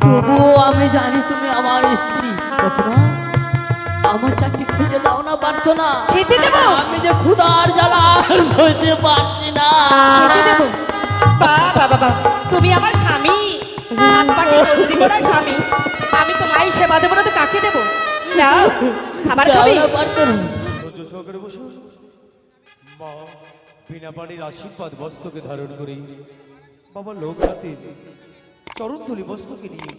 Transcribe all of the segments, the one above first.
তবুও আমি জানি তুমি আমার স্ত্রী। আমার চাকরি খেতে দাও না, পারছো না? খেতে দেবো? আমি যে ক্ষুধার জ্বালা আর সইতে পারছি না। খেতে দেবো? বাবা বাবা, তুমি আমার স্বামী, হাত পাকে বন্দি করা স্বামী। আমি তোমায় সেবা দেবো না তো কাকে দেবো? না খাবার খাবি? পারতো না। সহকারে বসো। মা বিনা পানির আশীর্বাদ বস্ত্রকে ধারণ করি বাবা লোকনাথের চরণধুলি বস্ত্রকে নিয়ে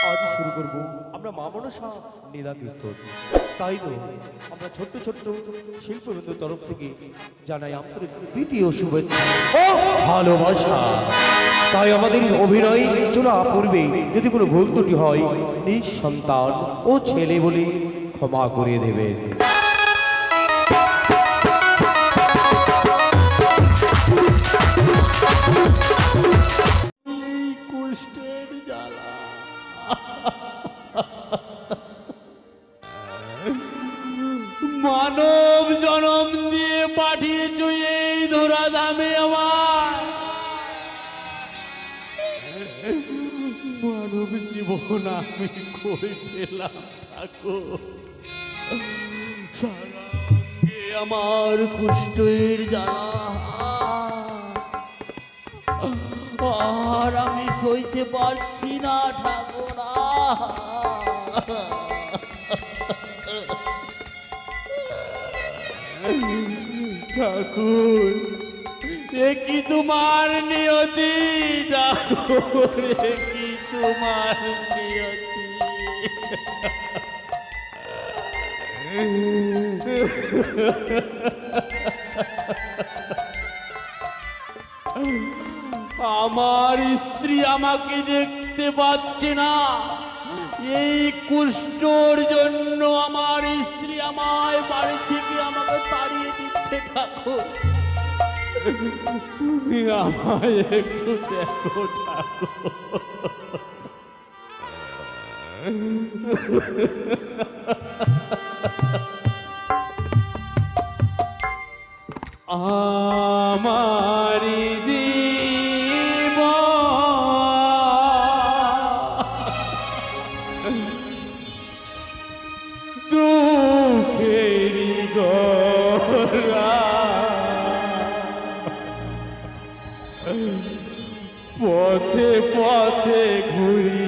আজ শুরু করব আমরা মা মনসা নীলা কীর্তন। তাই তো আমরা ছোট্ট ছোট্ট শিল্পবন্ধুর তরফ থেকে জানাই আন্তরিক প্রীতি ও শুভেচ্ছা ও ভালোবাসা। তাই আমাদের অভিনয় চলা পূর্বে যদি কোনো ভুল ত্রুটি হয় নিঃসন্তান ও ছেলে বলে ক্ষমা করে দেবেন। কুষ্ঠের জ্বালা মানব জনম দিয়ে পাঠিয়েছ এই ধরাধামে আমার মানব জীবন আমি কই পেলাম ঠাকুর। সারা অঙ্গে আমার কুষ্ঠের জ্বালা আর আমি সইতে পারছি না ঠাকুর। ঠাকুর এ কি তোমার নিয়তি ঠাকুর, এ কি তোমার নিয়তি? আমার স্ত্রী আমাকে দেখতে পাচ্ছে না, এই কুষ্ঠর জন্য আমার স্ত্রী আমায় বাড়ি থেকে আমাকে তাড়িয়ে দিচ্ছে ঠাকুর। তুমি আমায় একটু দেখো ঠাকুর। আমার পথে পথে ঘুরি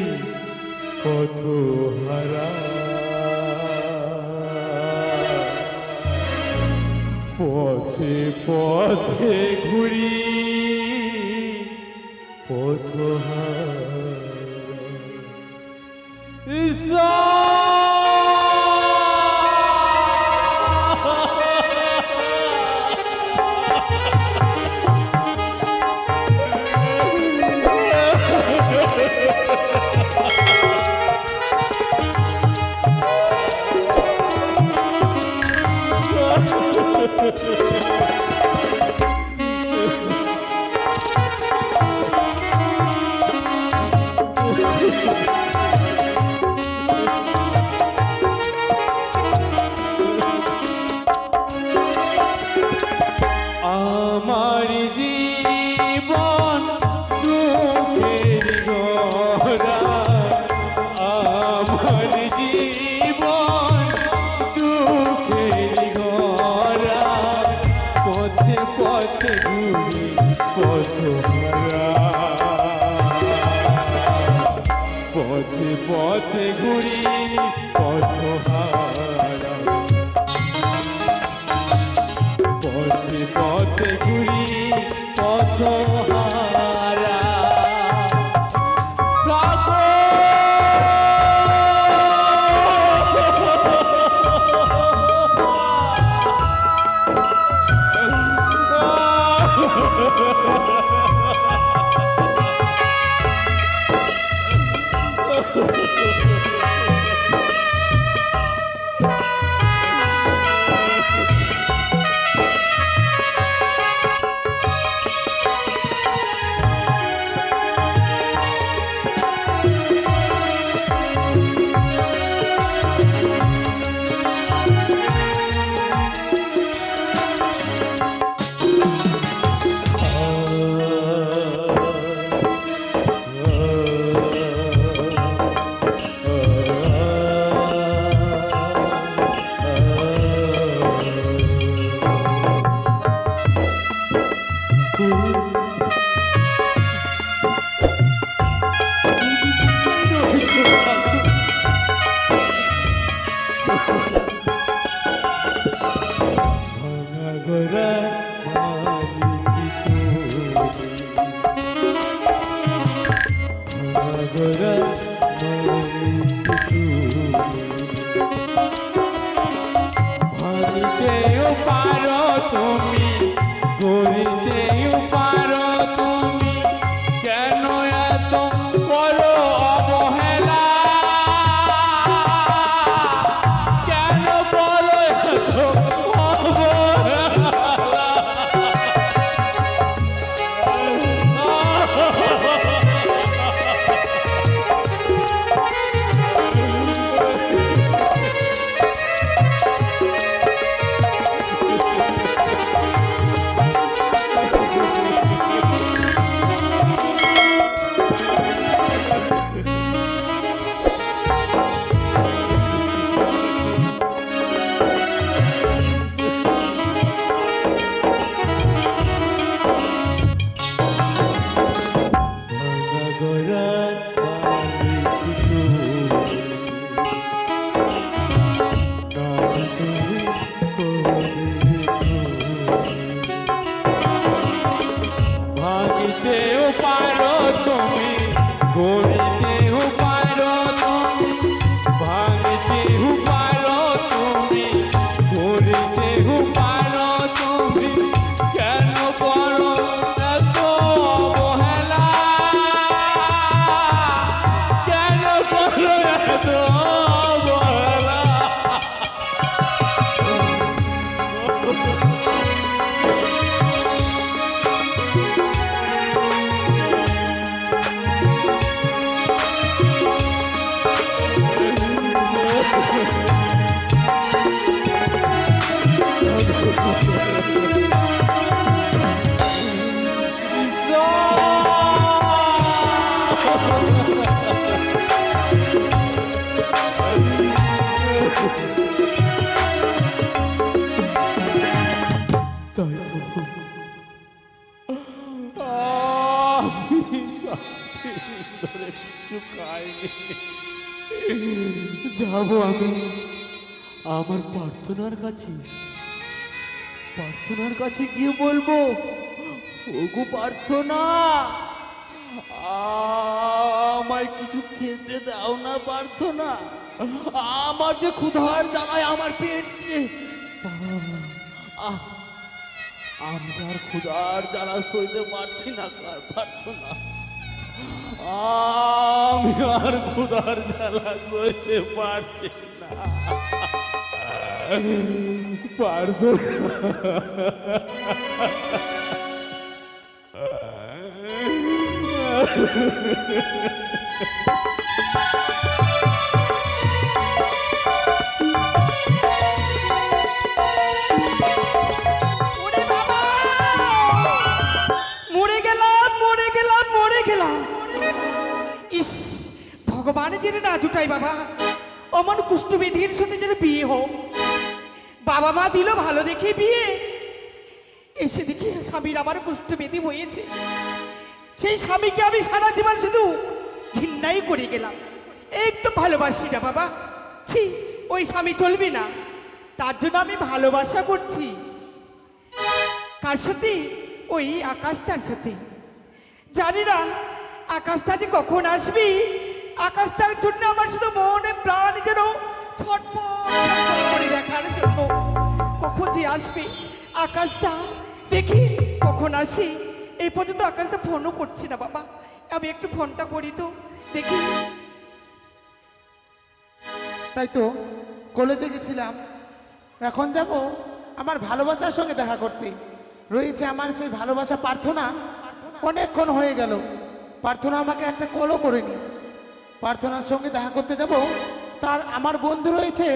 পথ হারা, পথে পথে ঘুরি পথ হারা। আমার জীবন দুঃখের গহরা, আমার জীবন দুঃখের গহরা, পথে পথে ঘুরি পথ হারা, পথে পথে ঘুরি পথ হারা, পথে পথে ঘুরি পথ হারা। ভাঙতেও পারো তুমি, গড়িতেও পারো তুমি, কেন এত করো অবহেলা? কেন করো এত অবহেলা? ভাঙতেও পারো তুমি, গড়িতেও পারো তুমি, ভাঙতেও পারো তুমি, গড়িতেও পারো তুমি, কেন করো এত অবহেলা? কেন করো এত অবহেলা? যাবো আমি আমার প্রার্থনার কাছে, প্রার্থনার কাছে গিয়ে বলবো, ওগো প্রার্থনা, আমায় কিছু খেতে দাও না প্রার্থনা, আমার যে ক্ষুধার জ্বালায় আমার পেট যে আমি আর ক্ষুধার জ্বালা সইতে পারছি না প্রার্থনা, আমি আর ক্ষুধার জ্বালা সইতে পারছি না ওরে বাবা! মরে গেলাম, মরে গেলাম, মরে গেলাম। ইস, ভগবান যেন না জুটাই বাবা, অমন কুষ্ঠবিধির সাথে যেন বিয়ে হোক। বাবা মা দিল ভালো দেখে বিয়ে, এসে দেখি স্বামীর আমার কুষ্ঠবিধি হয়েছে। সেই স্বামীকে আমি সারা জীবন শুধু ঘৃণাই করে গেলাম, একটু ভালোবাসি না বাবা। ছি, ওই স্বামী চলবে না, তার জন্য আমি ভালোবাসা করছি। কার সাথে? ওই আকাশটার সাথে। জানি না আকাশটা যে কখন আসবি, আকাশটার জন্য আমার শুধু মনে প্রাণ যেন ছটফট করে দেখার জন্য কখন যে আসবে আকাশটা, দেখি কখন আসে। এই পর্যন্ত আকাশটা ফোনও করছি না বাবা, আমি একটু ফোনটা করি তো দেখি। তাই তো কলেজে গেছিলাম, এখন যাব আমার ভালোবাসার সঙ্গে দেখা করতে। রয়েছে আমার সেই ভালোবাসা প্রার্থনা, অনেকক্ষণ হয়ে গেল প্রার্থনা আমাকে একটা কলও করেনি। প্রার্থনার সঙ্গে দেখা করতে যাব, তার আমার বন্ধু রয়েছে,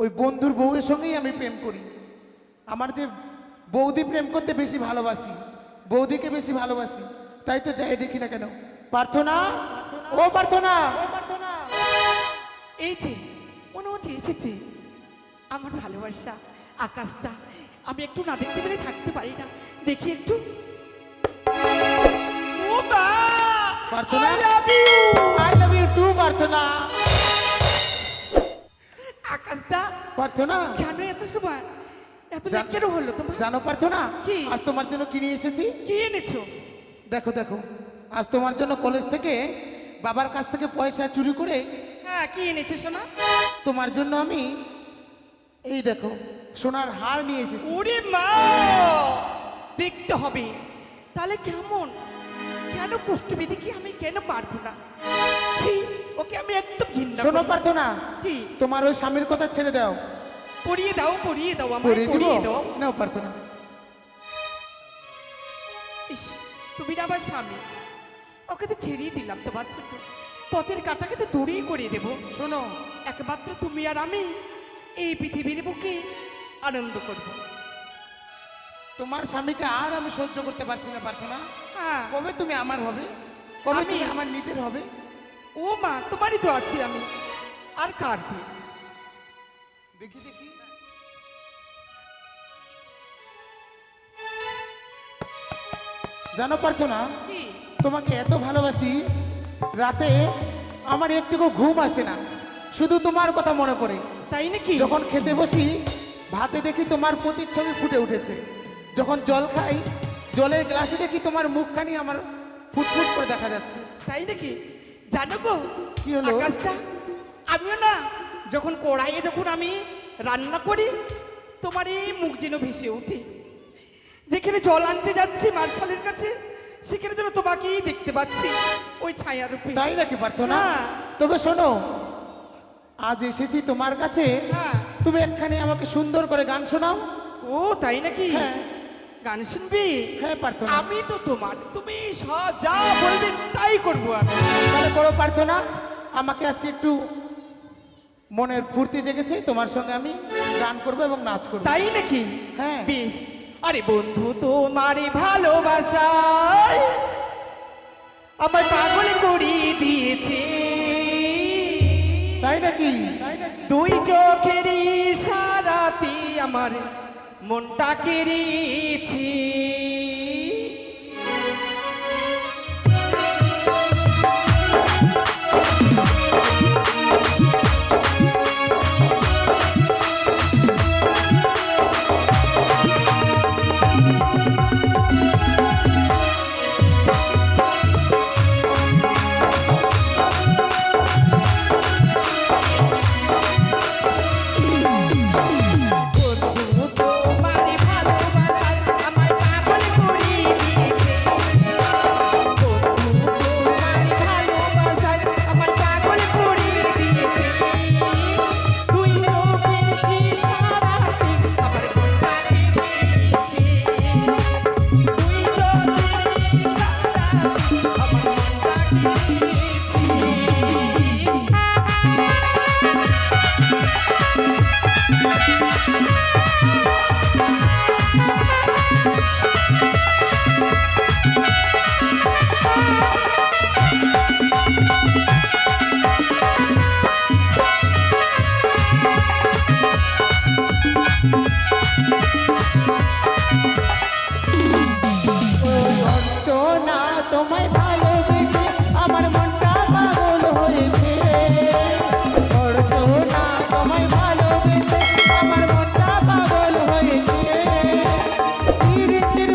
ওই বন্ধুর বউয়ের সঙ্গেই আমি প্রেম করি। আমার যে বৌদি প্রেম করতে বেশি ভালোবাসি, বৌদিকে বেশি ভালোবাসি, তাই তো যাই দেখি না কেন। প্রার্থনা, ও প্রার্থনা, এই যে মনে হচ্ছে এসেছে আমার ভালোবাসা আকাশটা। আমি একটু না দেখতে পেলে থাকতে পারি না, দেখি একটু। ও মা, প্রার্থনা, I love you! I love you too, প্রার্থনা। আকাশটা প্রার্থনা, কেন এত সময় এত লেট কেন হলো তোমার? জানো প্রার্থনা কি? আজ তোমার জন্য কিনে এসেছি। কি এনেছো? দেখো দেখো, আজ তোমার জন্য কলেজ থেকে বাবার কাছ থেকে পয়সা চুরি করে হ্যাঁ, কি এনেছো সোনা? তোমার জন্য আমি এই দেখো সোনার হার নিয়ে এসেছি। ওরে মা, দেখতে হবে তাহলে কেমন, কেন কুষ্ঠবিধি কি আমি কেন পারবো না? ছি, ওকে আমি একদম ঘৃণা শোনো করি। প্রার্থনা, কি? তোমার ওই স্বামীর কথা ছেড়ে দাও। পরিয়ে দাও, পরিয়ে দাও, আমায় পরিয়ে দিব? পরিয়ে দাও। নাও প্রার্থনা। ইস, তুমি না আমার স্বামী, ওকে তো ছেড়েই দিলাম তো বাচ্চা, তো পথের কাটাকে তো দূরেই করিয়ে দেবো। শোনো, একমাত্র তুমি আর আমি এই পৃথিবীর বুকে আনন্দ করব। তোমার স্বামীকে আর আমি সহ্য করতে পারছি না প্রার্থনা। হ্যাঁ, কবে তুমি আমার হবে, কবে আমি? তুমি আমার নিজের হবে? ও মা, তোমারই তো আছি আমি, আর কার কি? দেখি দেখি। জানো প্রার্থনা, কি? তোমাকে এত ভালোবাসি, রাতে আমার একটুকু ঘুম আসে না, শুধু তোমার কথা মনে পড়ে। তাই নাকি? যখন খেতে বসি ভাতে দেখি তোমার প্রতিচ্ছবি ফুটে উঠেছে, যখন জল খাই জলের গ্লাসে দেখি তোমার মুখখানি আমার ফুটফুট করে দেখা যাচ্ছে। তাই নাকি? জানো গো কি হলো? আকাশটা, আমিও না যখন কড়াইয়ে যখন আমি রান্না করি, তোমার এই মুখ যেন ভেসে উঠে। যেখানে জল আনতে যাচ্ছি মার্শালের কাছে, সেখানে যেন তোমাকেই দেখতে পাচ্ছি ওই ছায়া রূপে। তাই নাকি প্রার্থনা? হ্যাঁ। তবে শোনো, আজ এসেছি তোমার কাছে, হ্যাঁ। তুমি একখানি আমাকে সুন্দর করে গান শোনাও। ও তাই নাকি? হ্যাঁ। গান শুনবি? হ্যাঁ প্রার্থনা। আমি তো তোমার, তুমি যা বলবে তাই করবো আমি। তাহলে করো প্রার্থনা, আমাকে আজকে একটু মনের ফুর্তি জেগেছে, তোমার সঙ্গে আমি গান করবো এবং নাচ করবো। তাই নাকি? হ্যাঁ। বেশ। আরে বন্ধু, তোমারই ভালোবাসায় আমার পাগল করিয়ে দিয়েছে, তাই নাকি? দুই চোখের ইশারাতে আমার মনটা কেড়েছে। বন্ধু, তোমারই ভালোবাসায় আমার পাগল করিয়ে দিয়েছে। বন্ধু, তোমারই ভালোবাসায় আমার পাগল করিয়ে দিয়েছে। দুই চোখের ইশারাতে আমার মনটা কেড়েছে। দুই চোখের ইশারাতে আমার মনটা কেড়েছে। না তোমায় ভালোবেসে আমার মনটা পাগল হয়েছে, না তোমায় ভালোবেসে আমার মনটা পাগল হয়েছে। ধীরে ধীরে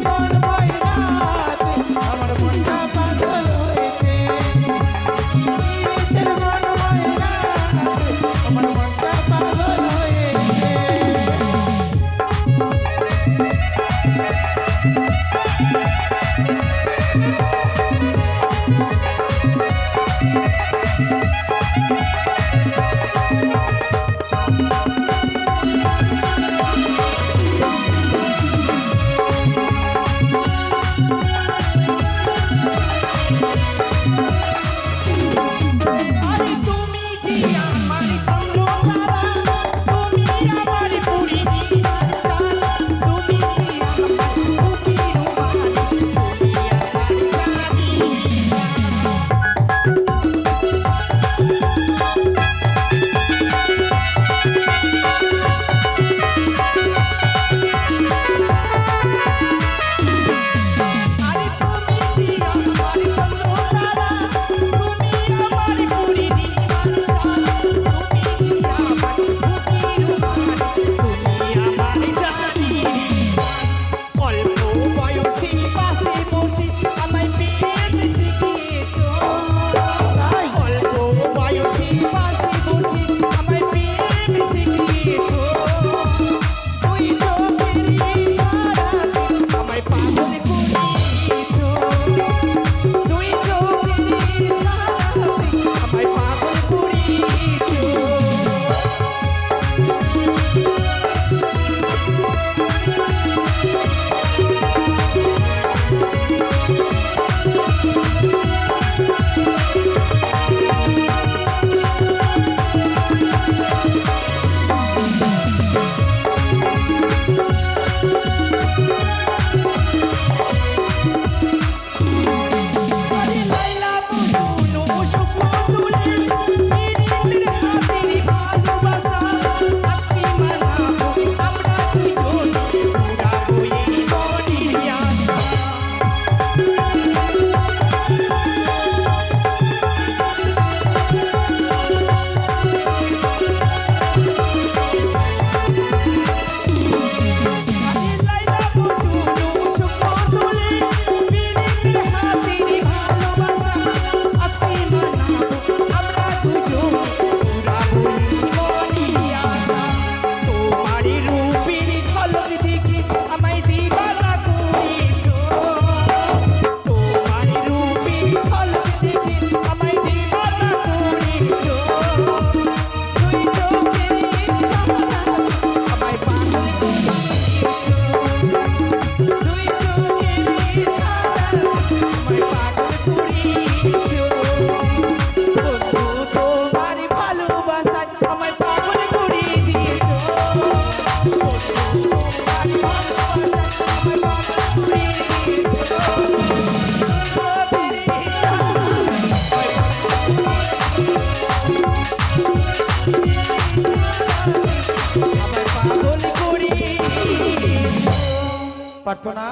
প্রার্থনা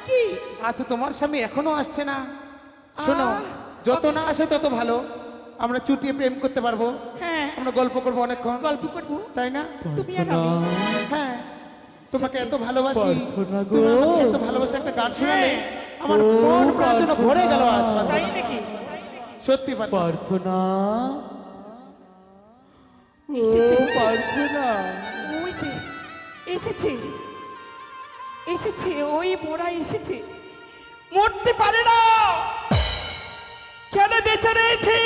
কি আচ্ছা তোমার স্বামী এখনো আসছে না? শোনো, আহ, যত না আসে তত ভালো, আমরা চুটিয়ে প্রেম করতে পারবো, হ্যাঁ আমরা গল্প করবো অনেকক্ষণ, গল্প করবো তাই না? তুমি আর আমি। হ্যাঁ, তোমাকে এত ভালোবাসি, প্রার্থনা গো। তুমি আমাকে এত ভালোবাসা একটা গান শোনালে আমার মন প্রাণ যেন ভরে গেল আজ তাই প্রার্থনা। নাকি? সত্যি প্রার্থনা। প্রার্থনা এসেছে, ও প্রার্থনা ওই যে এসেছে এসেছে, ওই মোড়া এসেছে। মরতে পারে না, কেন বেঁচে রয়েছে?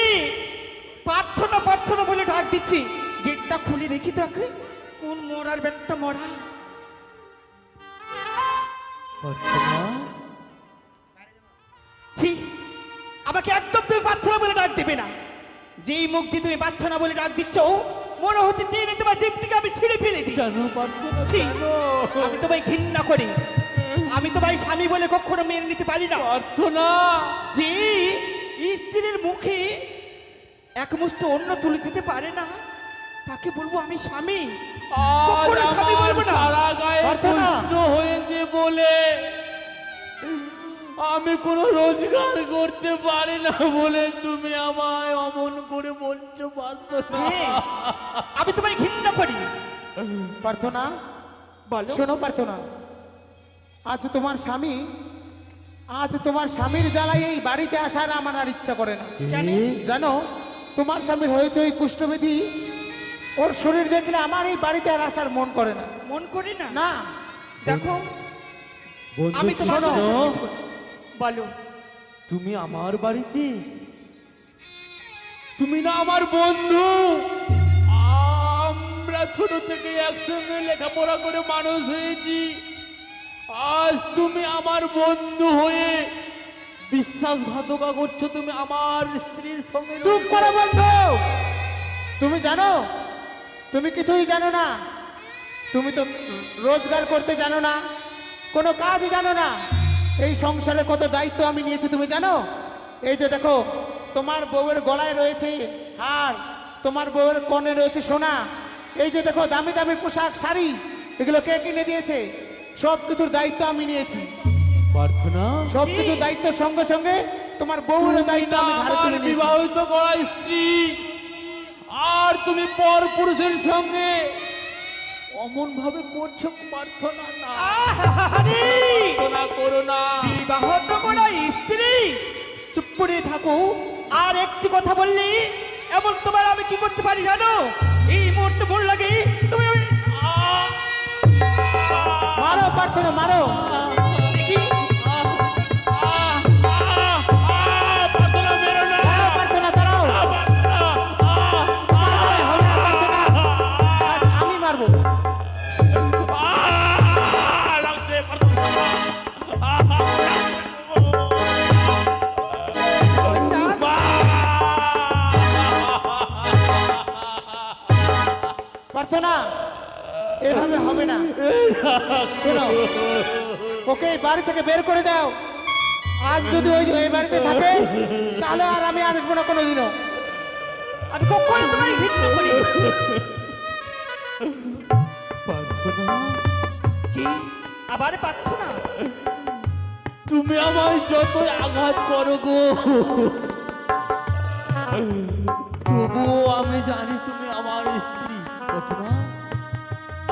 প্রার্থনা প্রার্থনা বলে ডাক দিচ্ছি। গেটটা খুলে দেখি দেখে কোন মোড়ার ব্যাগটা মরা। প্রার্থনা ছি, আমাকে একদম তুমি প্রার্থনা বলে ডাক দেবে না। যেই মুখ দিয়ে তুমি প্রার্থনা বলে ডাক দিচ্ছ, মনে হচ্ছে টেনে তোমার জিপটিকে আমি ছিঁড়ে ফেলে দিই। কেন প্রার্থনা ছি, কেন? আমি তোমায় ঘৃণা করি। আমি তোমায় স্বামী বলে কখনো মেনে নিতে পারি না। প্রার্থনা যে স্ত্রীর মুখে এক মুষ্টি অন্ন তুলে দিতে পারে না, তাকে বলবো আমি স্বামী? আজ কখনো স্বামী আমার বলবো না। সারা গায়ে প্রার্থনা। কষ্ট হয়েছে বলে আমি কোনো রোজগার করতে পারি না বলে তুমি আমায় অমন করে বলছো প্রার্থনা। হ্যাঁ, আমি তোমায় ঘৃণা করি। প্রার্থনা বলো। শোনো প্রার্থনা, আজ তোমার স্বামী, আজ তোমার স্বামীর জ্বালায় এই বাড়িতে আসার আমার আর ইচ্ছা করে না। কেন? জানো, তোমার স্বামীর হয়েছে ওই কুষ্ঠব্যাধি, ওর শরীর দেখলে আমার এই বাড়িতে আর আসার মন করে না। মন করি না। না, দেখো, বন্ধু আমি তোমার কৃষ্ণ, সঙ্গে সব কিছু করি। বলো। তুমি আমার বাড়িতে, তুমি না আমার বন্ধু। আমরা ছোট থেকে একসঙ্গে লেখাপড়া করে মানুষ হয়েছি। আজ তুমি আমার বন্ধু হয়ে বিশ্বাসঘাতকা করছো। তুমি আমার স্ত্রীর সঙ্গে চুপ করো বন্ধু। তুমি জানো, তুমি কিছুই জানো না। তুমি তো রোজগার করতে জানো না, কোনো কাজ জানো না। এই সংসারে কত দায়িত্ব আমি নিয়েছি তুমি জানো? এই যে দেখো, তোমার বউয়ের গলায় রয়েছে হার, তোমার বউয়ের কনে রয়েছে সোনা, এই যে দেখো দামি দামি পোশাক শাড়ি, এগুলো কে কিনে দিয়েছে? সব কিছুর দায়িত্ব আমি নিয়েছি। প্রার্থনা, সব কিছুর দায়িত্বের সঙ্গে সঙ্গে তোমার বউয়ের দায়িত্ব আমি ঘাড়ে আমার তুলে নিয়েছি। বিবাহিত করা স্ত্রী, আর তুমি পর পুরুষের সঙ্গে অমন ভাবে করছো প্রার্থনা। না, আহারে! প্রার্থনা করো না। বিবাহত করা স্ত্রী, চুপ করে থাকো। আর একটি কথা বললি এমন তোমার আমি কি করতে পারি জানো? এই মুহূর্তে মন লাগে তুমি মারো প্রার্থনা, মারো। দেখি। প্রার্থনা মেরো না। দাঁড়াও প্রার্থনা, দাঁড়াও। হবে না প্রার্থনা, আজ আমি মারবো। লাগছে প্রার্থনা। প্রার্থনা, এভাবে হবে না। শোনো, ওকে এই বাড়ি থেকে বের করে দাও। আজ যদি ওই বাড়িতে থাকে তাহলে আর আমি আসবো না কোনোদিনও। আমি কখনো তোমায় ঘৃণা করি। প্রার্থনা, কি আবার প্রার্থনা? তুমি আমায় যতই আঘাত করো গো, তবুও আমি জানি তুমি আমার স্ত্রী। প্রার্থনা,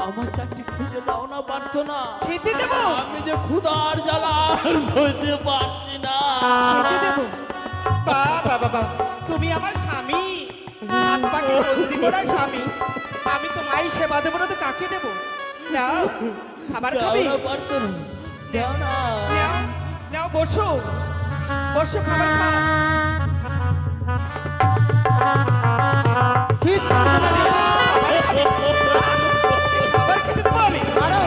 আমার চারটি খেতে দাও না প্রার্থনা। খেতে দেবো? আমি যে ক্ষুধার জ্বালা আর সইতে পারছি না। খেতে দেবো? বাবা বাবা, তুমি আমার স্বামী, সাত পাকে বন্দি করা স্বামী। আমি তো মাই সেবা দেবো না তো কাকে দেবো? না, খাবার দাও খাবি? না প্রার্থনা, দাও না। নাও নাও, বসো বসো, খাবার খা। ঠিক বলেছো মালিক। খাবার খাবি? খাবার খেতে দেবো আমি? মারো।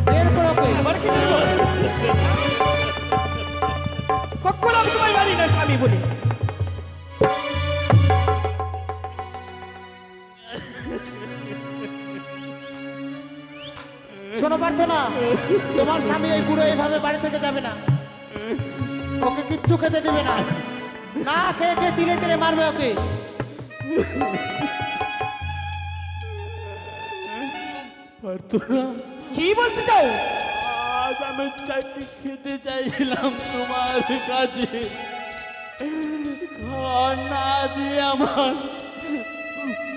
বের করো ওকে। খাবার খেতে দেবো? কখনো আমি তোমায় মানি না স্বামী বলে। শোনো প্রার্থনা, তোমার স্বামী এই বুড়ো এইভাবে বাড়ি থেকে যাবে না, ওকে কিচ্ছু খেতে দেবে না। না খেয়ে খেয়ে তিলে তিলে মারবে ওকে। প্রার্থনা, কি বলতে চাও? আজ আমি চারটি খেতে চাইছিলাম তোমার কাছে, খাওয়া না দিয়ে আমার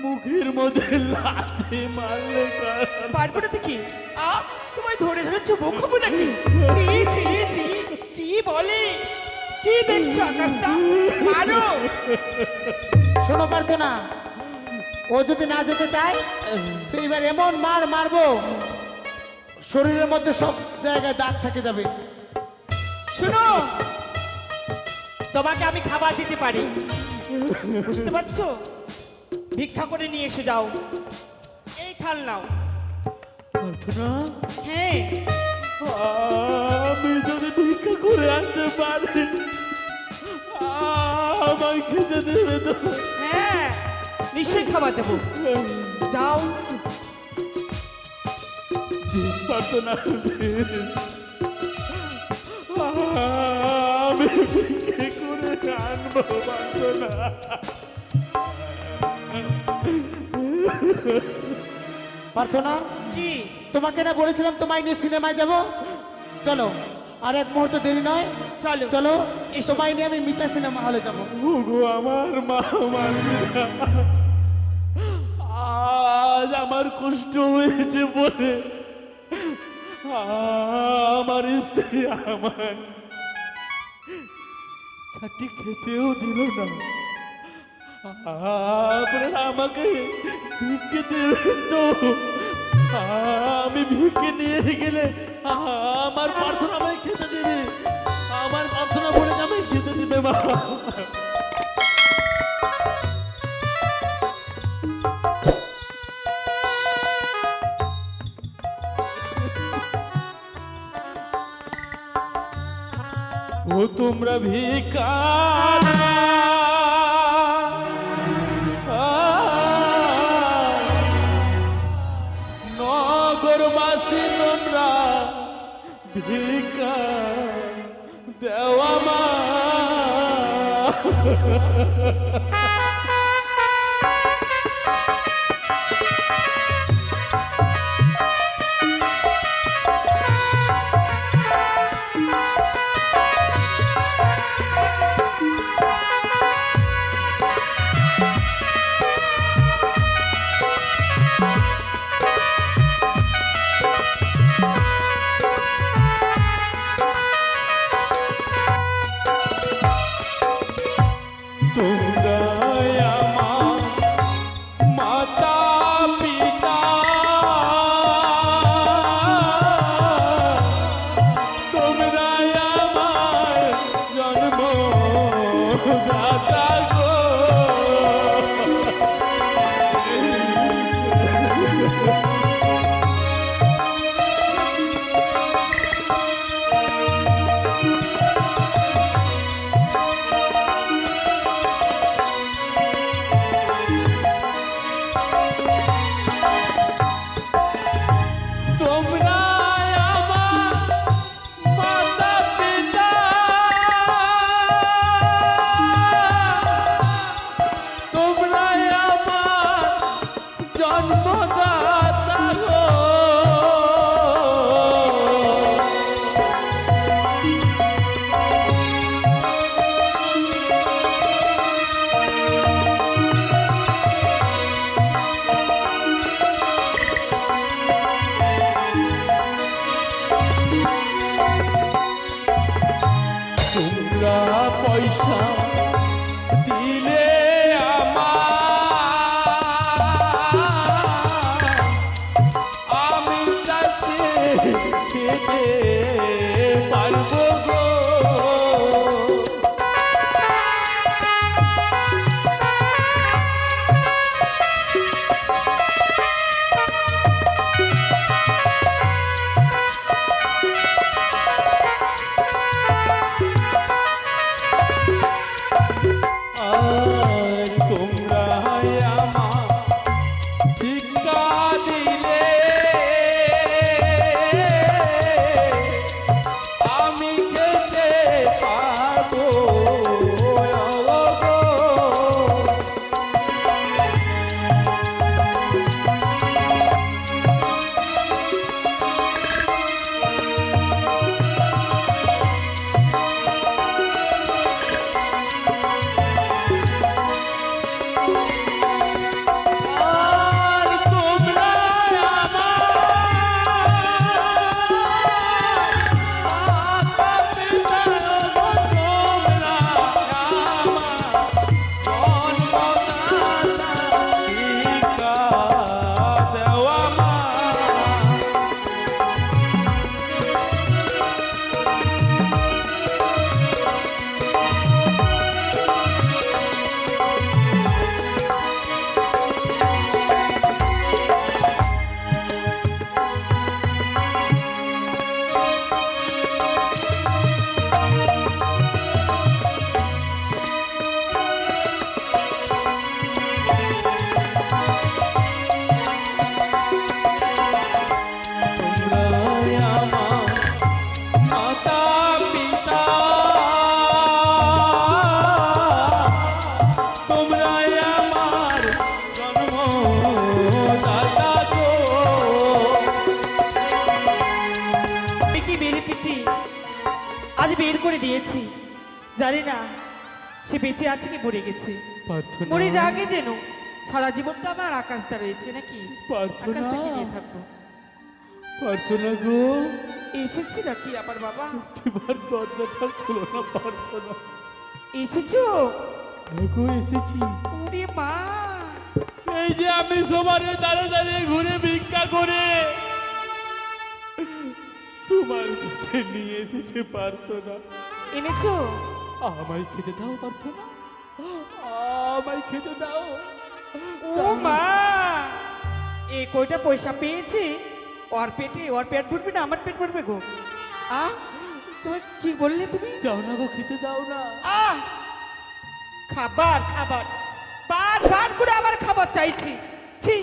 মুখের মধ্যে লাথি মারলে কারণ পারবো না দেখি তোমায় ধরে ধরে চুমো খাবো নাকি? ছি, ছি, ছি, কি বলে? কি দেখছো আকাশটা? মারো। শোনো প্রার্থনা, ও যদি না যেতে চায় তো এবার এমন মার মারবো শরীরের মধ্যে সব জায়গায় দাগ থেকে যাবে। শুনো, তোমাকে আমি খাবার দিতে পারি, বুঝতে পারছো? ভিক্ষা করে নিয়ে এসে যাও, এই থাল নাও। প্রার্থনা, হ্যাঁ, আমি যদি ভিক্ষা করে আনতে পারি আমায় খেতে দেবে তো? হ্যাঁ, নিশ্চয়ই খাবার দেবো, যাও। প্রার্থনা, আমি ভিক্ষে করে আনবো প্রার্থনা। প্রার্থনা, কি? তোমাকে না বলেছিলাম তোমায় নিয়ে সিনেমায় যাব? চলো, আর এক মুহূর্ত দেরি নয়, চলো চলো তোমায় নিয়ে আমি মিতা সিনেমা হলে যাবো। ওগো আমার মা, আজ আমার কষ্ট হয়েছে বলে আমার স্ত্রী আমার চারটি খেতেও দিল না। আপনারা আমাকে ভিক্ষে দেবেন তো? আমি ভিক্ষে নিয়ে গেলে আমার প্রার্থনা আমায় খেতে দেবে, আমার প্রার্থনা বলে আমায় খেতে দেবে মা। ও তোমরা ভিখারি, নগরবাসী তোমরা ভিক্ষা দেওয়া মা। পয়সা দিলে আমার গিয়েছি, জানি না সে বেঁচে আছে কি মরে গেছে। প্রার্থনা। মরে যাকে যেন সারা জীবন তো আমার আকাশটা রয়েছে নাকি, প্রার্থনা। আকাশ থেকে নিয়ে থাকবো। প্রার্থনা গো, এসেছি নাকি আবার বাবা? এবার দরজাটা খুলো না প্রার্থনা। এসেছো? গো এসেছি। ওরে মা, এই যে আমি সবারে দাঁড়িয়ে দাঁড়িয়ে ঘুরে ভিক্ষা করে তোমার কাছে নিয়ে এসেছি প্রার্থনা। এনেছো? আমায় খেতে দাও প্রার্থনা, আমায় খেতে দাও। ও মা, এই কয়টা পয়সা পেয়েছি, ওর পেটে ওর পেট ভরবে না আমার পেট ভরবে গো? তুমি কি বললে তুমি? দাও না গো, খেতে দাও না। খাবার খাবার বার করে আবার খাবার চাইছি। ছি,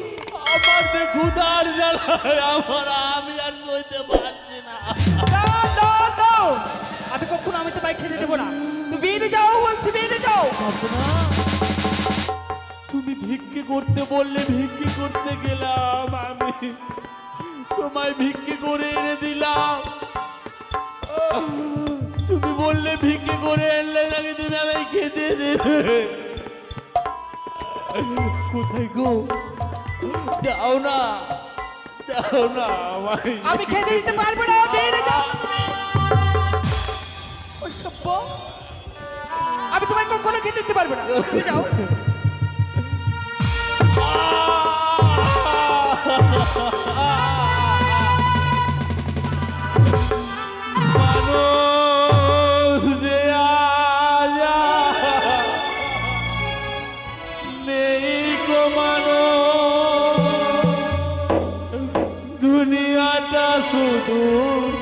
আমার যে ক্ষুধার জ্বালায় আমার আমি আর সইতে পারছি না। না, না, না। আমি কখনো আমি তোমায় খেতে দেবো না। তুমি বেরিয়ে যাও বলছি, বেরিয়ে যাও। প্রার্থনা, তুমি ভিক্ষে করতে বললে ভিক্ষে করতে গেলাম, আমি তোমায় ভিক্ষে করে এনে দিলাম। তুমি বললে ভিক্ষে করে এনলে নাকি তুমি আমায় খেতে দেবে। কোথায় গো, দাও না, দাও না আমায়। আমি খেতে দিতে পারবো না, বেরিয়ে যাও তুমি। অসভ্য। আমি তোমায় কখনো খেতে দিতে পারবো না, বেরিয়ে যাও। মানুষ যে আজ নেই গো মানুষ, দুনিয়াটা শুধু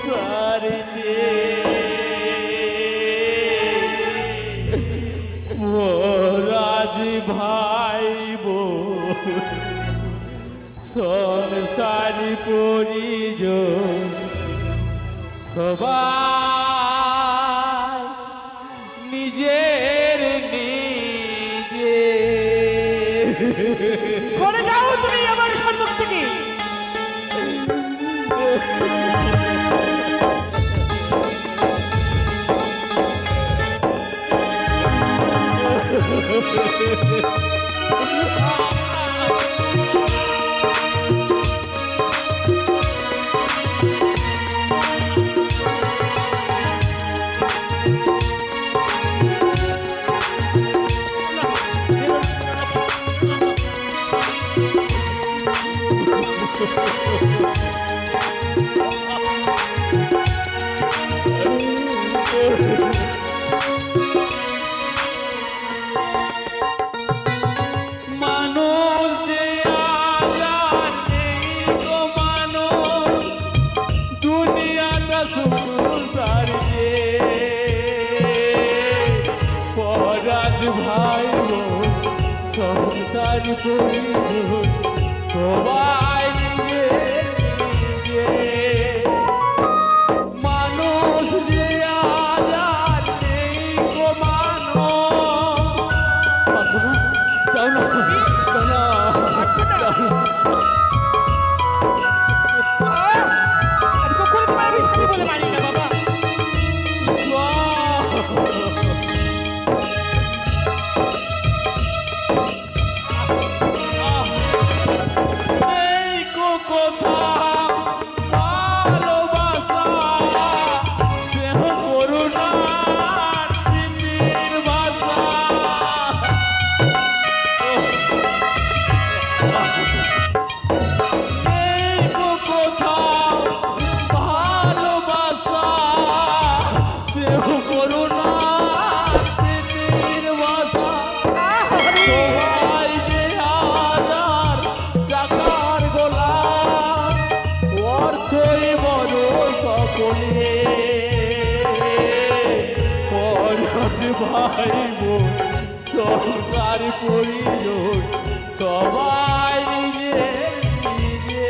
সারিতে রাজ ভাই সংসারী পরিজন সবাই নিজের নিজে। সরে যাও তুমি আমার সম্মুখ থেকে। মানুষ যে আজ আর নেই গো মানুষ, দুনিয়াটা শুধু সারিতে পরাজ ভাই সংসার পরিজন সবাই নিজে নিজে। মানুষ যে আজ আর নেই গো মানুষ। দাও না, দাও না, দাও না। আমি কখনো তোমার আমি স্বামী বলে মানি না বাবা। এই কথা ভালোবাসা স্নেহ করুণার প্রীতির ভাষা। এই কথা ভালোবাসা স্নেহ করুণার প্রীতির ভাষা। সবাই যে হাজার টাকার গোলাম, অর্থই বড় সকলে পরাজ ভাই বোন সংসার পরিজন সবাই নিজে নিজে।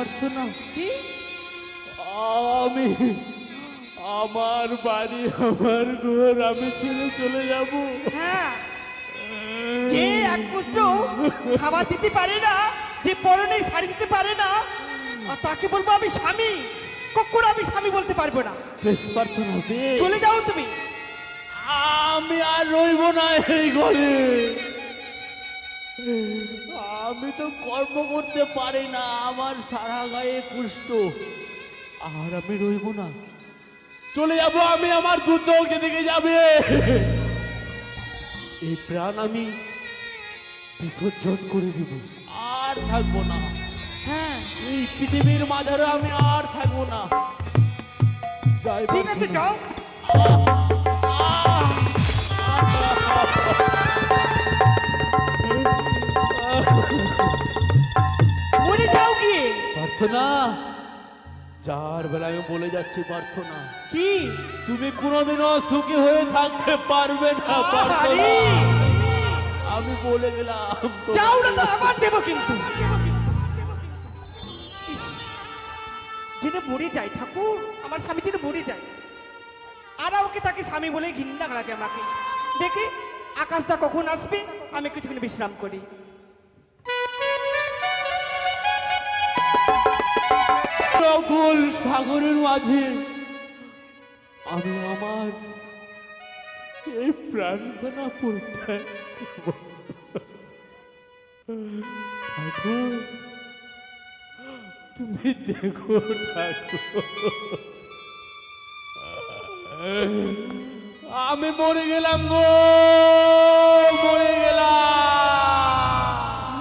প্রার্থনা কি? আমি আমার বাড়ি আমার ঘর আমি ছেড়ে চলে যাব। হ্যাঁ, যে এক মুষ্ট খাবার দিতে পারে না, যে পরনে শাড়ি দিতে পারে না, আর তাকে বলবো আমি স্বামী? কখনো আমি স্বামী বলতে পারবো না। বেশ প্রার্থনা বেশ। চলে যাও তুমি। আমি আর রইব না এই ঘরে। আমি তো কর্ম করতে পারি না, আমার সারা গায়ে কুষ্ঠ। আর আমি রইব না, চলে যাব আমি। আমার দু চোখ যেদিকে যাবে এই প্রাণ আমি বিসর্জন করে দিব। আর থাকবো না, হ্যাঁ এই পৃথিবীর মাঝারে আমি আর থাকবো না। যাই ঠিক আছে, প্রার্থনা। যাও। মরে যাও গিয়ে। প্রার্থনা, যার বেলায় আমি বলে যাচ্ছি প্রার্থনা, কি? তুমি কোনোদিনও সুখী হয়ে থাকতে পারবে না প্রার্থনা। আরে, আমি বলে গেলাম তো। যাও না তো আবার দেবো কিন্তু। ইস, জেনে মরে যায় ঠাকুর, আমার স্বামী জেনে মরে যায়। আর আমাকে তাকে স্বামী বলে ঘৃণা লাগে আমাকে। দেখি আকাশটা কখন আসবে, আমি কিছুক্ষণ বিশ্রাম করি। প্রবল সাগরের মাঝে আমি আমার এই প্রাণখানা পরিত্যাগ করব। ঠাকুর, তুমি দেখো ঠাকুর, আমি মরে গেলাম গো, মরে গেলাম।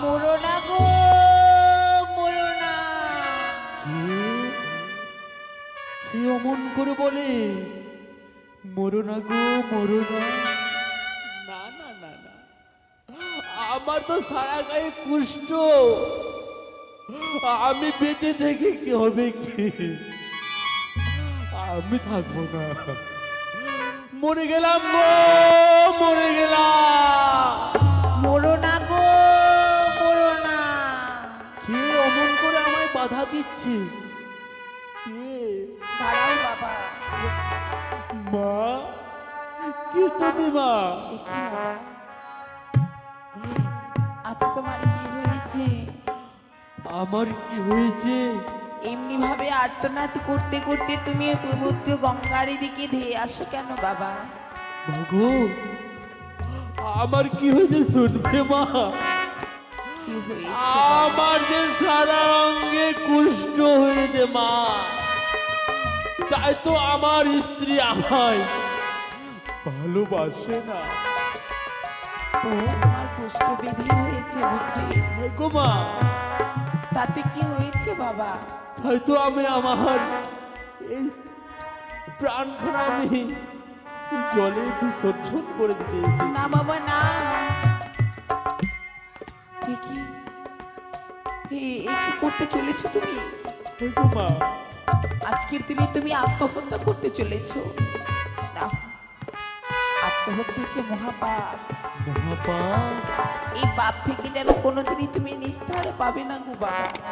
মরো না গো, মরো না। কি অমন করে বলে মরো না গো, মরো না? না না না না, আমার তো সারা গায়ে কুষ্ঠ। আমি বেঁচে থেকে কি হবে কি? আমি থাকবো না, মরে গেলাম গো, মরে গেলাম। মরো না গো, মরো না। কে অমন করে আমায় বাধা দিচ্ছে? কে? দাঁড়াও বাবা। মা, কে তুমি মা? দেখি বাবা, আজ তোমার কি হয়েছে? আমার কি হয়েছে? এমনি ভাবে আর্তনাদ করতে করতে তুমি পবিত্র গঙ্গার দিকে ধেয়ে আসো কেন বাবা? মাগো, আমার কি হয়েছে শুনবে মা? কি হয়েছে? আমার যে সারা অঙ্গে কুষ্ঠ হয়েছে মা, তাই তো আমার স্ত্রী আমায় ভালোবাসে না। ও, তোমার কুষ্ঠব্যাধি হয়েছে বুঝি? গো মা, তাতে কি হয়েছে বাবা? তাই তো আমি আমার এই প্রাণখানা আমি জলে বিসর্জন করে দিতে এসেছি। না বাবা না, দেখি এ কি করতে চলেছো তুমি? গো মা, আজকের দিনে তুমি আত্মহত্যা করতে চলেছো। না, আত্মহত্যা যে মহাপাপ। মহাপাপ। এই পাপ থেকে যেন কোনোদিনই তুমি নিস্তার পাবে না গো বাবা।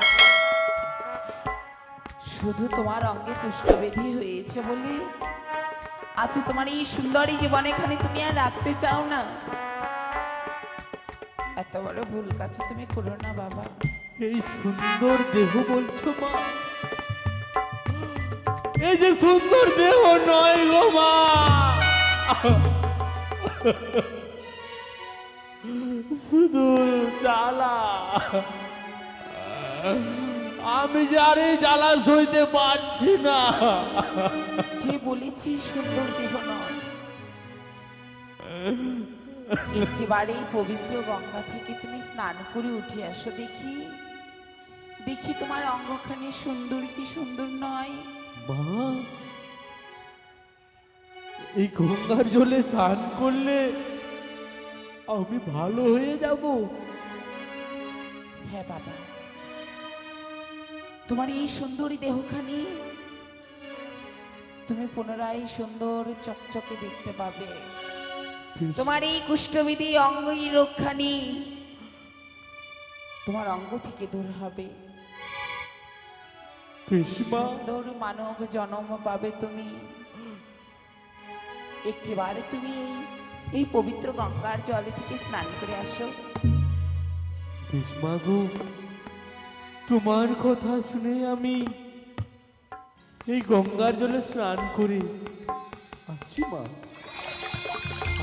শুধু তোমার অঙ্গে কুষ্ঠব্যাধি হয়েছে বলে আজ তোমার এই সুন্দরী জীবন এখানে তুমি আর রাখতে চাও না। এত বড় ভুল কাছে তুমি করো না বাবা। এই সুন্দর দেহ বলছো মা? এই যে সুন্দর দেহ নয় গো মা, শুধু জ্বালা। আমি যারে জ্বালা সইতে পারছি না। কে বলেছি সুন্দর দেহ নয়? একেবারে পবিত্র গঙ্গা থেকে তুমি স্নান করে উঠে আসো, দেখি দেখি তোমার অঙ্গখানি সুন্দর কি সুন্দর নয়। মা, এই গঙ্গার জলে স্নান করলে আমি ভালো হয়ে যাব? হ্যাঁ বাবা, তোমার এই সুন্দরী দেহখানি তুমি পুনরায় সুন্দর চকচকে দেখতে পাবে। তোমার এই কুষ্ঠবিধি অঙ্গ রক্ষানি তোমার অঙ্গ থেকে দূর হবে। পিসমা সুন্দর মানব জন্ম পাবে তুমি। একটিবারে তুমি এই পবিত্র গঙ্গার জলে থেকে স্নান করে আসো। পিসমা গো, তোমার কথা শুনে আমি এই গঙ্গার জলে স্নান করি আসছি মা,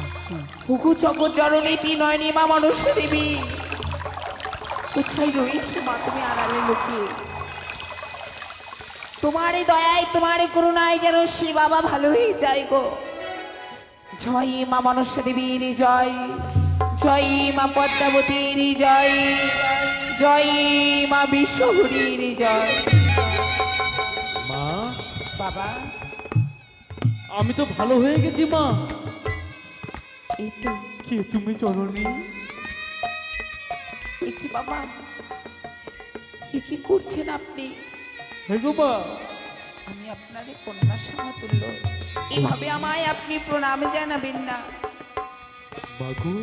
আসছি। হুকু চকর জননী নয়নি মা মানুষ দেবী, কোথায় রয়েছে মা তুমি আড়ালে লোকে? তোমারই দয়ায় তোমারই করুণায় যেন শ্রী বাবা ভালো হয়ে যায় গো। জয় মা মনস্য দেবীর জয়, জয় মা পদ্মাবতীর জয়, জয় মা বিশ্বহরীর জয়। মা, বাবা, আমি তো ভালো হয়ে গেছি মা। এই তো কে তুমি চলনি? এ কি বাবা, এ কি করছেন আপনি? হ্যাঁ গো মা, আমি আপনার কন্যার সমতুল্য, এভাবে আমায় আপনি প্রণাম জানাবেন না। মাগো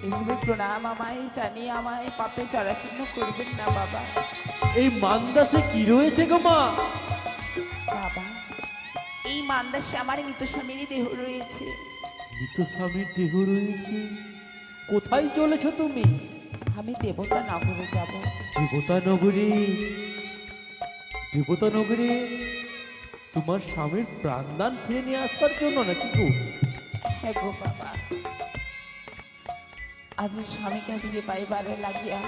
এভাবে প্রণাম আমায় জানিয়ে আমায় পাপে চড়াচিহ্ন করবেন না বাবা। এই মান্দাসে কি রয়েছে গো মা? বাবা, এই মান্দাসে আমার মৃত স্বামীর দেহ রয়েছে। মৃত স্বামীর দেহ রয়েছে? কোথায় চলেছ তুমি? আমি দেবতা নগরে যাব। দেবতা নগরী? দেবতা নগরী তোমার স্বামীর প্রাণদান ফিরে নিয়ে আসার জন্য নাকি গো? হ্যাঁ গো বাবা, আজ স্বামীকে ফিরে পাইবারে লাগিয়া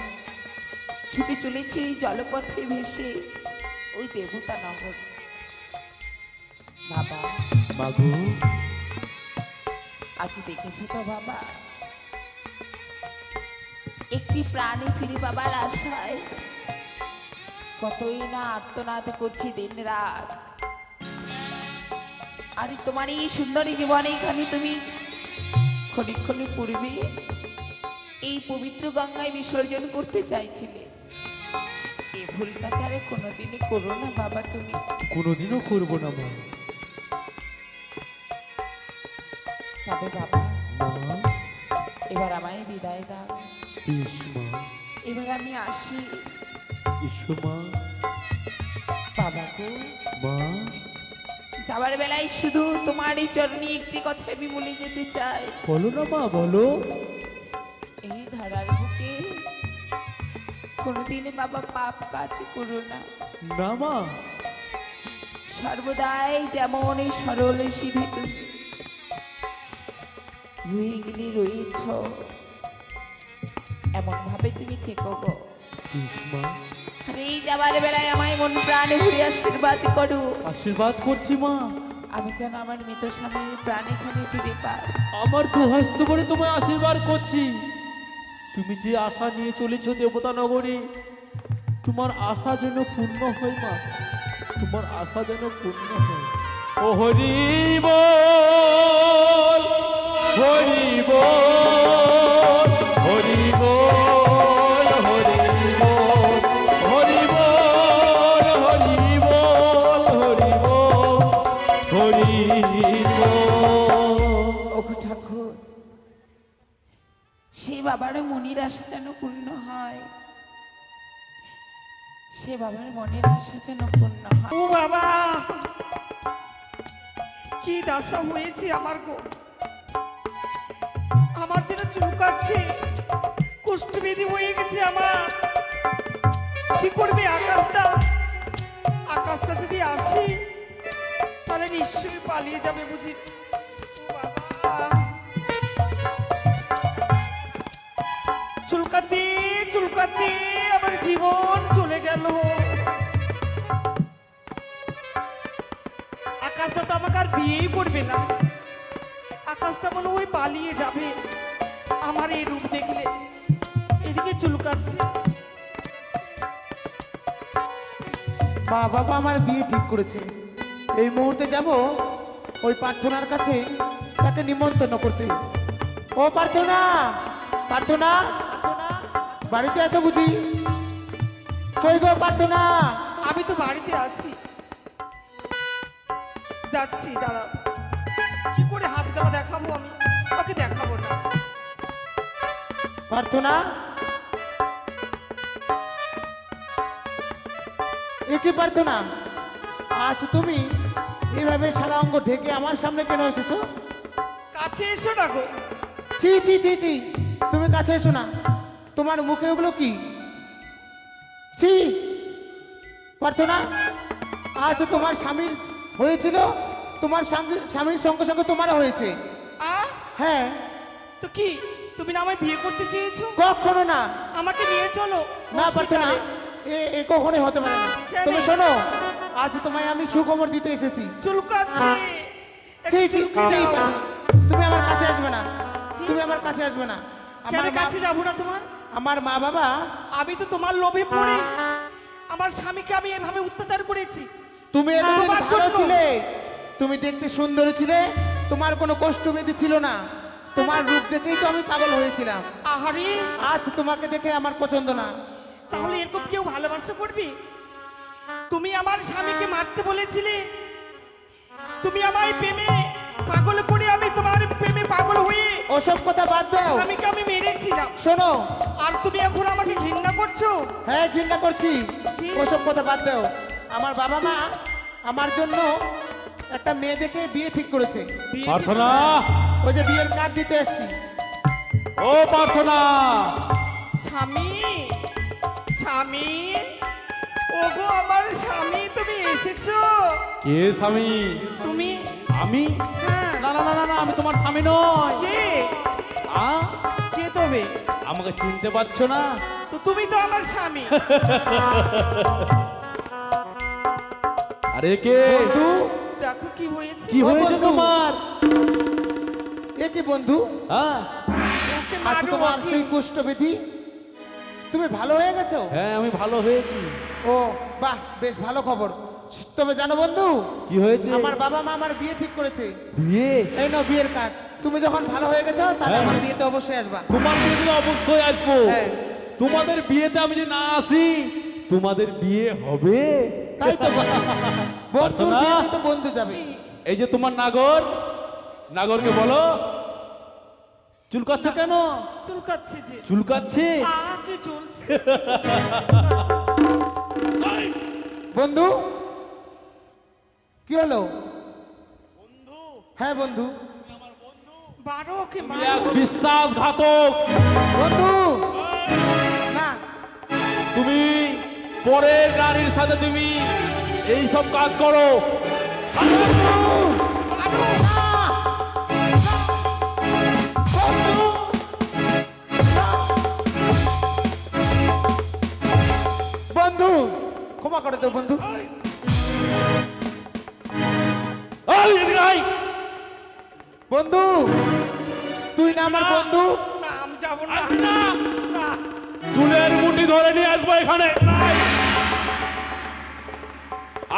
ছুটে চলেছি এই জলপথে ভেসে ওই দেবতা নগর। বাবা, মাগো আজ দেখেছো তো বাবা, একটি প্রাণী ফিরে পাবার আশায় কতই না আর্তনাদ করছি দিন রাত। আর তোমার এই সুন্দরী জীবনে এখানে তুমি ক্ষণিক্ষণ পূর্বে এই পবিত্র গঙ্গায় বিসর্জন করতে চাইছিলে। এই ভুল কাচারে কোনোদিনই করো না বাবা তুমি। কোনোদিনও করবো না মা। তবে বাবা, মা, এবার আমায় বিদায় দাও। বেশ মা, এবার আমি আসি। এসো মা। বাবা গো, মা, যাবার বেলায় শুধু তোমার এই চরণে একটি কথা আমি বলে যেতে চাই। বলো না মা, বলো। এই ধারার বুকে কোনোদিন বাবা পাপ কাজ করো না। না মা। সর্বদাই যেমন এই সরল সিধে তুমি রয়ে গেলে রয়েছ, এমন ভাবে তুমি থেকো গো। বেশ মা, আর এই যাবার বেলায় আমায় মন প্রাণে ভরে আশীর্বাদ করো। আশীর্বাদ করছি মা। আমি যেন আমার মৃত স্বামীর প্রাণ এখানে ফিরে পাই। আমার দু হস্ত ভরে তোমায় আশীর্বাদ করছি। তুমি যে আশা নিয়ে চলেছো দেবতা নগরী, তোমার আশা যেন পূর্ণ হয় মা, তোমার আশা যেন পূর্ণ হয়। ও হরি বল, হরি বল, হরি বল, হরি বল, হরি বল, হরি বল, হরি বল, হরি বল। ওগো ঠাকুর, সে বাবার মনের আশা যেন পূর্ণ হয়, সে বাবার মনের আশা যেন পূর্ণ হয়। ও বাবা, কি দশা হয়েছে আমার গো। আমার যেন চুলকাচ্ছে, কুষ্ঠবেদী হয়ে গেছে আমার। কি করবে আকাশটা? আকাশটা যদি আসে তাহলে নিশ্চয়ই পালিয়ে যাবে বুঝি। ও বাবা, চুলকাতে চুলকাতে আমার জীবন চলে গেল। আকাশটা তো আমাকে আর বিয়েই করবে না। আকাশটা মনে ওই পালিয়ে যাবে আমার এই রূপ দেখলে। এদিকে চুলকাচ্ছে। মা বাবা আমার বিয়ে ঠিক করেছে। এই মুহূর্তে যাব ওই প্রার্থনার কাছে তাকে নিমন্ত্রণ করতে। ও প্রার্থনা, প্রার্থনা, বাড়িতে আছো বুঝি? কই গো প্রার্থনা? আমি তো বাড়িতে আছি, যাচ্ছি, দাঁড়াও। কি করে হাত গলা দেখাবো আমি? ওকে দেখাবো না। প্রার্থনা, এ কি প্রার্থনা, আজ তুমি এভাবে সারা অঙ্গ ঢেকে আমার সামনে কেন এসেছো? কাছে এসো না গো। চি চি চি চি, তুমি কাছে এসো না। তোমার মুখে ওগুলো কি? চি প্রার্থনা, আজ তোমার স্বামীর হয়েছিল, তোমার স্বামীর সঙ্গে সঙ্গে তোমারও হয়েছে। আ হ্যাঁ। তো কি তুমি না আমায় বিয়ে করতে চেয়েছো? কখনো না। আমাকে নিয়ে চলো না প্রার্থনা, এ কখনোই হতে পারে না। কেন? তুমি শোনো, আজ তোমায় আমি সুখবর দিতে এসেছি। চুলকাচ্ছে। চি একটু চি চুলকে চি, যাও। তুমি আমার কাছে আসবে না, তুমি আমার কাছে আসবে না। কেন আমার কাছে যাবো না তোমার? আমার মা বাবা, আমি তো তোমার লোভে পড়ে আমার স্বামীকে আমি এভাবে অত্যাচার করেছি। তুমি এতদিন তোমার ভালো জন্য। ছিলে, তুমি দেখতে সুন্দর ছিলে, তোমার কোনো কষ্ট বেঁধে ছিল না। তোমার রূপ দেখেই তো আমি পাগল হয়েছিলাম। আহারে, আজ তোমাকে দেখে আমার পছন্দ না। তাহলে এরকম কেউ ভালোবাসা করবে? তুমি আমার স্বামীকে মারতে বলেছিলে, তুমি আমায় প্রেমে পাগল করে আমি তোমার প্রেমে পাগল হয়ে ওসব কথা বাদ দাও। স্বামীকে আমি মেরেছিলাম। শোনো, আর তুমি এখন আমাকে ঘৃণা করছো? হ্যাঁ ঘৃণা করছি। কি? ওসব কথা বাদ দাও। আমার বাবা মা আমার জন্য একটা মেয়ে দেখে বিয়ে ঠিক করেছে। বিয়ে প্রার্থনা, ওই যে বিয়ের কার্ড দিতে এসছি। ও প্রার্থনা, স্বামী, স্বামী, ওগো আমার স্বামী, তুমি এসেছো? কে স্বামী? তুমি? আমি? হ্যাঁ। না না না না না, আমি তোমার স্বামী নয়। কে? আ? কে তবে? আমাকে চিনতে পারছো না? তো তুমি তো আমার স্বামী। আরে কে? বন্ধু, দেখো কি হয়েছে। কি হয়েছে বন্ধু। তোমার? এ কি বন্ধু? হ্যাঁ ওকে আজ মারো, তোমার ওকে। সেই কুষ্ঠব্যাধি, তুমি ভালো হয়ে গেছো? হ্যাঁ, আমি ভালো হয়েছি। ও বাহ, বেশ ভালো খবর। তবে জানো বন্ধু, কি হয়েছে? আমার বাবা মা আমার বিয়ে ঠিক করেছে। বিয়ে? এই নাও বিয়ের কার্ড। তুমি যখন ভালো হয়ে গেছো তাহলে হ্যাঁ। আমার বিয়েতে অবশ্যই আসবা। তোমার বিয়েতে অবশ্যই আসবো। হ্যাঁ। তোমাদের বিয়েতে আমি যদি না আসি, তোমাদের বিয়ে হবে? তাই তো বন্ধুর প্রার্থনা? বিয়েতে তো বন্ধু যাবে। এই যে তোমার নাগর, নাগরকে বলো চুলকাচ্ছে কেন? চুলকাচ্ছে যে। চুলকাচ্ছে? কি চলছে? বন্ধু, কি হলো? হ্যাঁ বন্ধু। মারো ওকে, তুমি মারো। এক বিশ্বাসঘাতক। বন্ধু না, তুমি পরের নারীর সাথে তুমি এই সব কাজ করো। বন্ধু ক্ষমা করে দাও বন্ধু। এই, এদিকে আয়। বন্ধু, তুই না আমার বন্ধু? না, আমি যাবো না। আসবি না? না। চুলের মুঠি ধরে নিয়ে আসবো এখানে। নাই।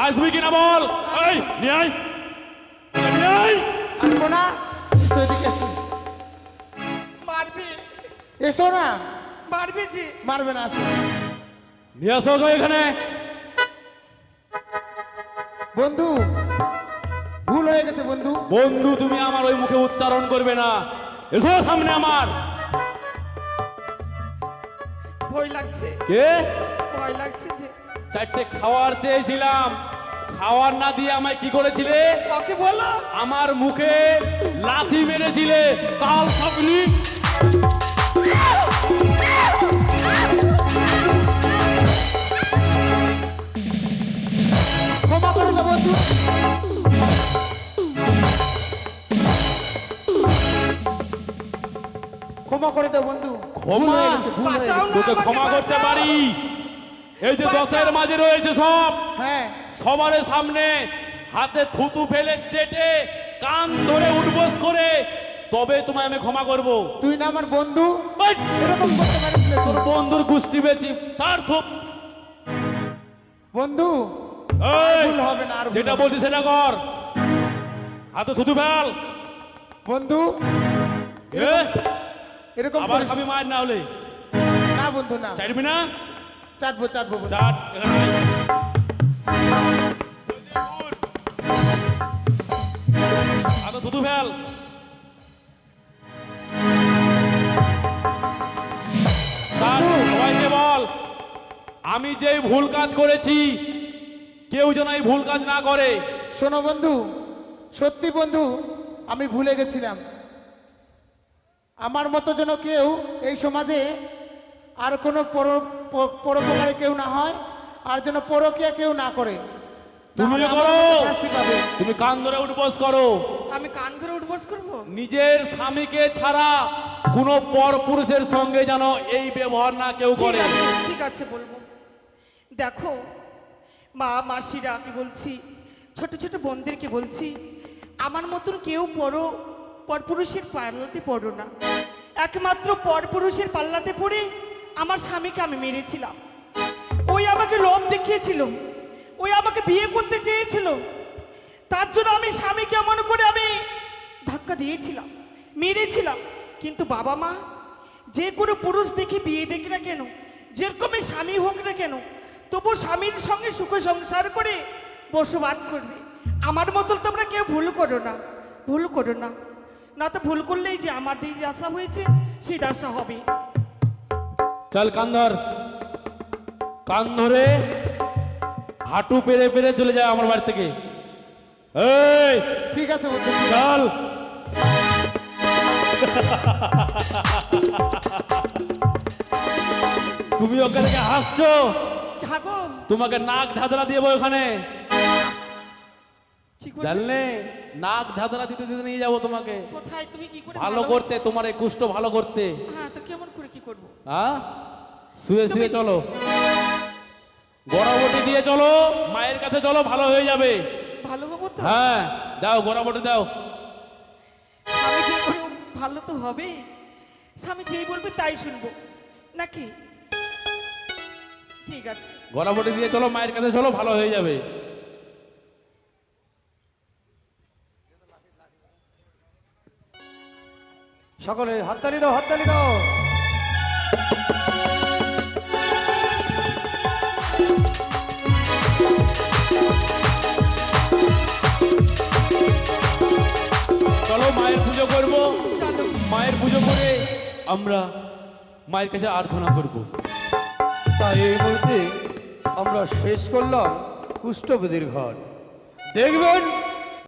আসবি কিনা বল? এই, নিয়ে আয়। নিয়ে আয়। আসবো না। এসো এদিকে এসো। মারবে, এসো না। মারবে যে। মারবে না, আসো। নিয়ে আসো ওকে এখানে। বন্ধু, ভুল হয়ে গেছে বন্ধু। বন্ধু, তুমি আমার ওই মুখে উচ্চারণ করবে না। এসো সামনে আমার। ভয় লাগছে, কে? ভয় লাগছে যে। চারটে খাওয়ার চেয়েছিলাম, খাওয়ার না দিয়ে আমায় কি করেছিলে? ওকে বলো। আমার মুখে লাথি মেরেছিলে। কাল সাবলি। ক্ষমা করে দাও বন্ধু। ক্ষমা করে দাও বন্ধু। ভুল ক্ষমা? হয়ে গেছে, ভুল হয়ে বাঁচাও গেছে। না। তোকে আমাকে ক্ষমা করতে বাঁচাও। পারি। এই যে দশের মাঝে রয়েছে সব, হ্যাঁ, সবার সামনে হাতে থুতু ফেলে চেটে কান ধরে উঠবোস করে তবে তোমায় আমি ক্ষমা করব। তুই না আমার বন্ধু, ওই, এরকম করতে পারিস না। তোর বন্ধুর গোষ্ঠী বেচি তার থুপ। বন্ধু, এই, ভুল হবে না, আর ভুল যেটা হবে না। বলছি সেটা কর। হাতে থুতু ফেল। বন্ধু এ, এরকম আবার করিস খাবি মার না হলে? না বন্ধু, না। চাইবি না? চাটবো চাটবো বন্ধু। চাট এখানে আয়। হাতে থুতু ফেল। তার সবাইকে বল, আমি যেই ভুল কাজ করেছি কেউ যেন এই ভুল কাজ না করে। শোনো বন্ধু, সত্যি বন্ধু, আমি ভুলে গেছিলাম। আমার মতো যেন কেউ এই সমাজে আর কোনো পরোপকারে কেউ না হয়, আর যেন পরকীয়া কেউ না করে। তুমি নাহলে আমার করো, মতো শাস্তি পাবে। তুমি কান ধরে উঠবস করো। আমি কান ধরে উঠবস করবো? নিজের স্বামীকে ছাড়া কোনো পর পুরুষের সঙ্গে যেন এই ব্যবহার না কেউ ঠিক করে। আছে, ঠিক আছে, বলবো। দেখো মা, মাসিরা কি বলছি, ছোট ছোট বোনদেরকে বলছি, আমার মতন কেউ পরপুরুষের পাল্লাতে পড়ো না। একমাত্র পরপুরুষের পাল্লাতে পড়ে আমার স্বামীকে আমি মেরেছিলাম। ওই আমাকে লোভ দেখিয়েছিল, ওই আমাকে বিয়ে করতে চেয়েছিল, তার জন্য আমি স্বামীকে মনে করে আমি ধাক্কা দিয়েছিলাম, মেরেছিলাম। কিন্তু বাবা মা যে কোনো পুরুষ দেখে বিয়ে দেখে না কেন, যেরকমই স্বামী হোক না কেন, তবু স্বামীর সঙ্গে সুখে সংসার করে বসবাস করবে। আমার মতো তোমরা কেউ ভুল করো না, ভুল করো না, না তো ভুল করলেই যে আমার যে দশা হয়েছে সেই দশা হবে। চল কান ধর, কান ধরে হাঁটু পেরে পেরে চলে যায় আমার বাড়ি থেকে। এই ঠিক আছে বন্ধু। চল। তুমি ওখানে থেকে হাসছো, থাকো, তোমাকে নাক ধাঁধরা দিয়ে ওখানে, কি করে? জানলে নাক ধাঁধরা দিতে দিতে নিয়ে যাবো তোমাকে, কোথায় তুমি কি করে ভালো করতে, তোমার এই কুষ্ঠ ভালো করতে। হ্যাঁ, তো কেমন করে কি করবো? হ্যাঁ, শুয়ে শুয়ে চলো, গড়াবটি দিয়ে চলো, মায়ের কাছে চলো, ভালো হয়ে যাবে। ভালো হবো তো? হ্যাঁ, দাও গড়াবটি দাও। স্বামী কি করে ভালো তো হবে? স্বামী যেই বলবে তাই শুনবো নাকি? ঠিক আছে, গড়াবটি দিয়ে চলো, মায়ের কাছে চলো, ভালো হয়ে যাবে। সকলে হাততালি দাও, হাততালি দাও। চলো মায়ের পুজো করব, মায়ের পুজো করে আমরা মায়ের কাছে আরাধনা করব। তাই এই মুহূর্তে আমরা শেষ করলাম কুষ্ঠবেদীর ঘর। দেখবেন